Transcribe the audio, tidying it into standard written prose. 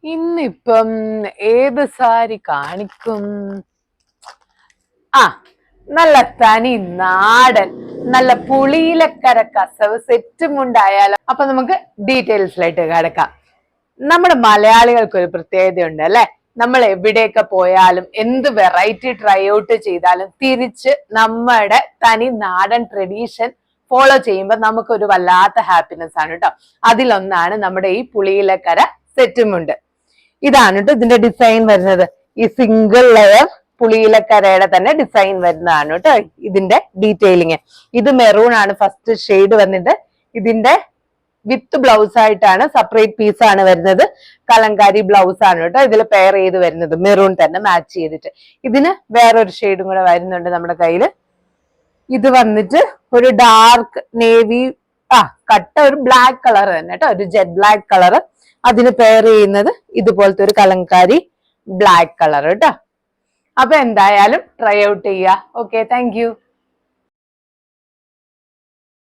ഇന്നിപ്പം ഏത് സാരി കാണിക്കും? ആ, നല്ല തനി നാടൻ നല്ല പുളിയിലക്കര കസവ് സെറ്റും കൊണ്ടായാലോ. അപ്പൊ നമുക്ക് ഡീറ്റെയിൽസിലായിട്ട് കിടക്കാം. നമ്മുടെ മലയാളികൾക്ക് ഒരു പ്രത്യേകതയുണ്ട് അല്ലെ. നമ്മൾ എവിടെയൊക്കെ പോയാലും എന്ത് വെറൈറ്റി ട്രൈ ഔട്ട് ചെയ്താലും തിരിച്ച് നമ്മുടെ തനി നാടൻ ട്രഡീഷൻ ഫോളോ ചെയ്യുമ്പോൾ നമുക്കൊരു വല്ലാത്ത ഹാപ്പിനെസ് ആണ് കേട്ടോ. അതിലൊന്നാണ് നമ്മുടെ ഈ പുളിയിലക്കര സെറ്റുമുണ്ട്. ഇതാണ് കേട്ടോ ഇതിന്റെ ഡിസൈൻ വരുന്നത്. ഈ സിംഗിൾ ലെയർ പുളിയിലക്കരയുടെ തന്നെ ഡിസൈൻ വരുന്നതാണ് കേട്ടോ ഇതിന്റെ ഡീറ്റെയിലിങ്. ഇത് മെറൂൺ ആണ് ഫസ്റ്റ് ഷെയ്ഡ് വന്നിട്ട്. ഇതിന്റെ വിത്ത് ബ്ലൗസ് ആയിട്ടാണ്, സെപ്പറേറ്റ് പീസ് ആണ് വരുന്നത്. കലങ്കാരി ബ്ലൗസ് ആണ് കേട്ടോ ഇതിൽ പെയർ ചെയ്ത് വരുന്നത്, മെറൂൺ തന്നെ മാച്ച് ചെയ്തിട്ട്. ഇതിന് വേറൊരു ഷെയ്ഡും കൂടെ വരുന്നുണ്ട് നമ്മുടെ കയ്യിൽ. ഇത് വന്നിട്ട് ഒരു ഡാർക്ക് നേവി കട്ട ഒരു ബ്ലാക്ക് കളർ തന്നെ കേട്ടോ, ഒരു ജെറ്റ് ബ്ലാക്ക് കളർ. അതിന് പെയർ ചെയ്യുന്നത് ഇതുപോലത്തെ ഒരു കലങ്കാരി ബ്ലാക്ക് കളർ കേട്ടോ. അപ്പൊ എന്തായാലും ട്രൈ ഔട്ട് ചെയ്യുക. Okay, thank you.